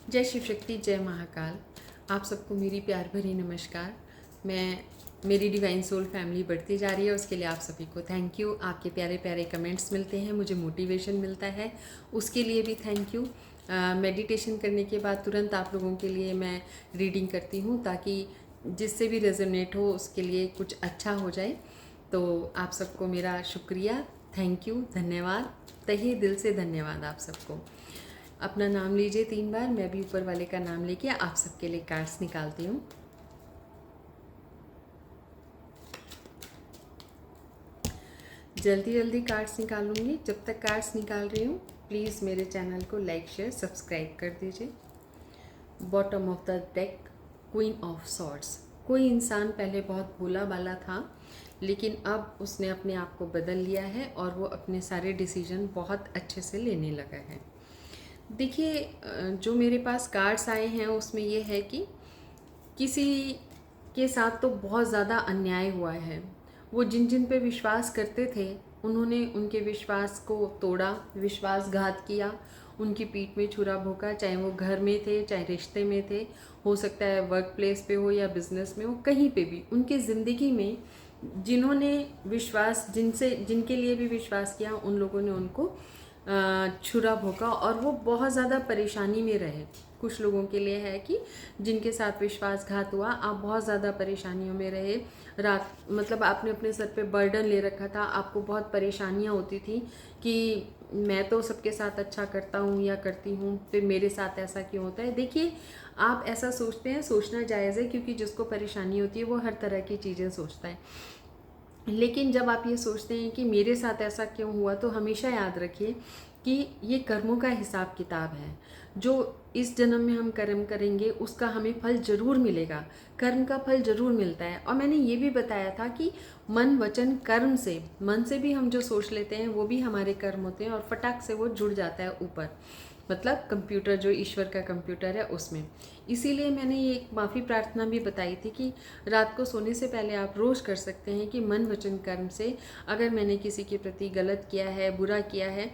जय शिव शक्ति, जय महाकाल। आप सबको मेरी प्यार भरी नमस्कार। मेरी डिवाइन सोल फैमिली बढ़ती जा रही है, उसके लिए आप सभी को थैंक यू। आपके प्यारे प्यारे कमेंट्स मिलते हैं, मुझे मोटिवेशन मिलता है, उसके लिए भी थैंक यू। मेडिटेशन करने के बाद तुरंत आप लोगों के लिए मैं रीडिंग करती हूँ, ताकि जिससे भी रेजोनेट हो उसके लिए कुछ अच्छा हो जाए। तो आप सबको मेरा शुक्रिया, थैंक यू, धन्यवाद, तहे दिल से धन्यवाद आप सबको। अपना नाम लीजिए 3 बार, मैं भी ऊपर वाले का नाम लेके आप सबके लिए कार्ड्स निकालती हूँ। जल्दी जल्दी कार्ड्स निकालूंगी। जब तक कार्ड्स निकाल रही हूँ, प्लीज़ मेरे चैनल को लाइक शेयर सब्सक्राइब कर दीजिए। Bottom of the deck, queen of swords. कोई इंसान पहले बहुत भोला भाला था, लेकिन अब उसने अपने आप को बदल लिया है और वो अपने सारे डिसीजन बहुत अच्छे से लेने लगा है। देखिए, जो मेरे पास कार्ड्स आए हैं उसमें ये है कि किसी के साथ तो बहुत ज़्यादा अन्याय हुआ है। वो जिन जिन पे विश्वास करते थे, उन्होंने उनके विश्वास को तोड़ा, विश्वासघात किया, उनकी पीठ में छुरा भोंका, चाहे वो घर में थे, चाहे रिश्ते में थे, हो सकता है वर्क प्लेस पे हो या बिजनेस में हो, कहीं पे भी उनके ज़िंदगी में जिन्होंने विश्वास, जिनके लिए भी विश्वास किया, उन लोगों ने उनको छुरा भोंका और वो बहुत ज़्यादा परेशानी में रहे। कुछ लोगों के लिए है कि जिनके साथ विश्वासघात हुआ, आप बहुत ज़्यादा परेशानियों में रहे। रात मतलब आपने अपने सर पे बर्डन ले रखा था, आपको बहुत परेशानियाँ होती थी कि मैं तो सबके साथ अच्छा करता हूँ या करती हूँ, फिर मेरे साथ ऐसा क्यों होता है। देखिए, आप ऐसा सोचते हैं, सोचना जायज़ है, क्योंकि जिसको परेशानी होती है वो हर तरह की चीज़ें सोचता है। लेकिन जब आप ये सोचते हैं कि मेरे साथ ऐसा क्यों हुआ, तो हमेशा याद रखिए कि ये कर्मों का हिसाब किताब है। जो इस जन्म में हम कर्म करेंगे उसका हमें फल जरूर मिलेगा, कर्म का फल जरूर मिलता है। और मैंने ये भी बताया था कि मन वचन कर्म से, मन से भी हम जो सोच लेते हैं वो भी हमारे कर्म होते हैं और फटाक से वो जुड़ जाता है ऊपर, मतलब कंप्यूटर, जो ईश्वर का कंप्यूटर है उसमें। इसीलिए मैंने ये एक माफ़ी प्रार्थना भी बताई थी कि रात को सोने से पहले आप रोज़ कर सकते हैं कि मन वचन कर्म से अगर मैंने किसी के प्रति गलत किया है, बुरा किया है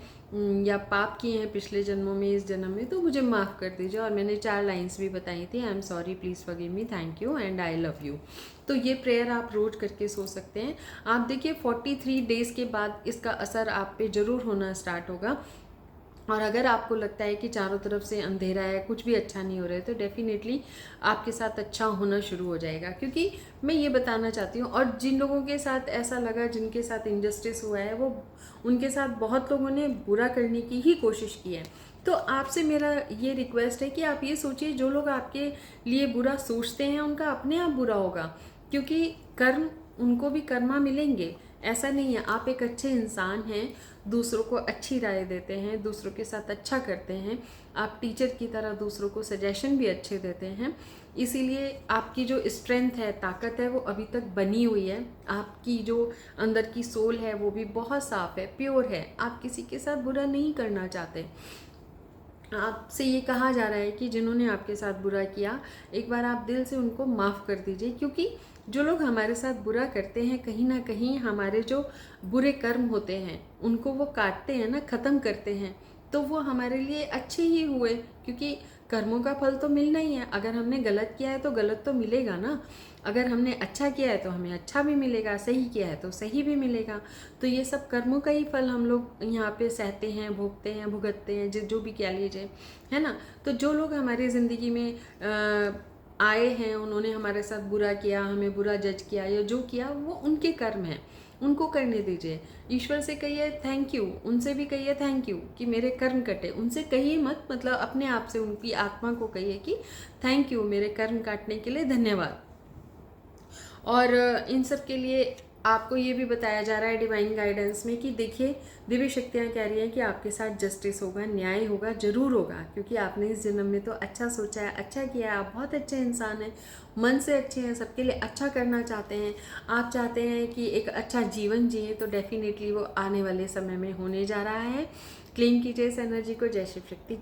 या पाप किए हैं पिछले जन्मों में, इस जन्म में, तो मुझे माफ़ कर दीजिए। और मैंने 4 लाइन्स भी बताई थी, I am sorry, please forgive me, thank you and I love you. तो ये प्रेयर आप रोज़ करके सो सकते हैं। आप देखिए 43 डेज़ के बाद इसका असर आप पे ज़रूर होना स्टार्ट होगा। और अगर आपको लगता है कि चारों तरफ से अंधेरा है, कुछ भी अच्छा नहीं हो रहा है, तो डेफिनेटली आपके साथ अच्छा होना शुरू हो जाएगा। क्योंकि मैं ये बताना चाहती हूँ, और जिन लोगों के साथ ऐसा लगा, जिनके साथ इनजस्टिस हुआ है, वो उनके साथ बहुत लोगों ने बुरा करने की ही कोशिश की है। तो आपसे मेरा ये रिक्वेस्ट है कि आप ये सोचिए, जो लोग आपके लिए बुरा सोचते हैं उनका अपने आप बुरा होगा, क्योंकि कर्म, उनको भी कर्मा मिलेंगे। ऐसा नहीं है, आप एक अच्छे इंसान हैं, दूसरों को अच्छी राय देते हैं, दूसरों के साथ अच्छा करते हैं, आप टीचर की तरह दूसरों को सजेशन भी अच्छे देते हैं। इसीलिए आपकी जो स्ट्रेंथ है, ताकत है, वो अभी तक बनी हुई है। आपकी जो अंदर की सोल है वो भी बहुत साफ है, प्योर है, आप किसी के साथ बुरा नहीं करना चाहते। आपसे ये कहा जा रहा है कि जिन्होंने आपके साथ बुरा किया, एक बार आप दिल से उनको माफ़ कर दीजिए। क्योंकि जो लोग हमारे साथ बुरा करते हैं, कहीं ना कहीं हमारे जो बुरे कर्म होते हैं उनको वो काटते हैं ना, ख़त्म करते हैं, तो वो हमारे लिए अच्छे ही हुए। क्योंकि कर्मों का फल तो मिलना ही है। अगर हमने गलत किया है तो गलत तो मिलेगा ना, अगर हमने अच्छा किया है तो हमें अच्छा भी मिलेगा, सही किया है तो सही भी मिलेगा। तो ये सब कर्मों का ही फल हम लोग यहाँ पे सहते हैं, भोगते हैं, भुगतते हैं, जो भी कह लीजिए, है ना। तो जो लोग हमारी ज़िंदगी में आए हैं, उन्होंने हमारे साथ बुरा किया, हमें बुरा जज किया या जो किया, वो उनके कर्म हैं, उनको करने दीजिए। ईश्वर से कहिए थैंक यू, उनसे भी कहिए थैंक यू कि मेरे कर्म कटे। उनसे कहिए मत, मतलब अपने आप से उनकी आत्मा को कहिए कि थैंक यू, मेरे कर्म काटने के लिए धन्यवाद। और इन सब के लिए आपको ये भी बताया जा रहा है डिवाइन गाइडेंस में कि देखिए, दिव्य शक्तियाँ कह रही हैं कि आपके साथ जस्टिस होगा, न्याय होगा, जरूर होगा। क्योंकि आपने इस जन्म में तो अच्छा सोचा है, अच्छा किया है, आप बहुत अच्छे इंसान हैं, मन से अच्छे हैं, सबके लिए अच्छा करना चाहते हैं, आप चाहते हैं कि एक अच्छा जीवन जिए, तो डेफिनेटली वो आने वाले समय में होने जा रहा है। क्लेम कीजिए इस एनर्जी को। जय शिव शक्ति।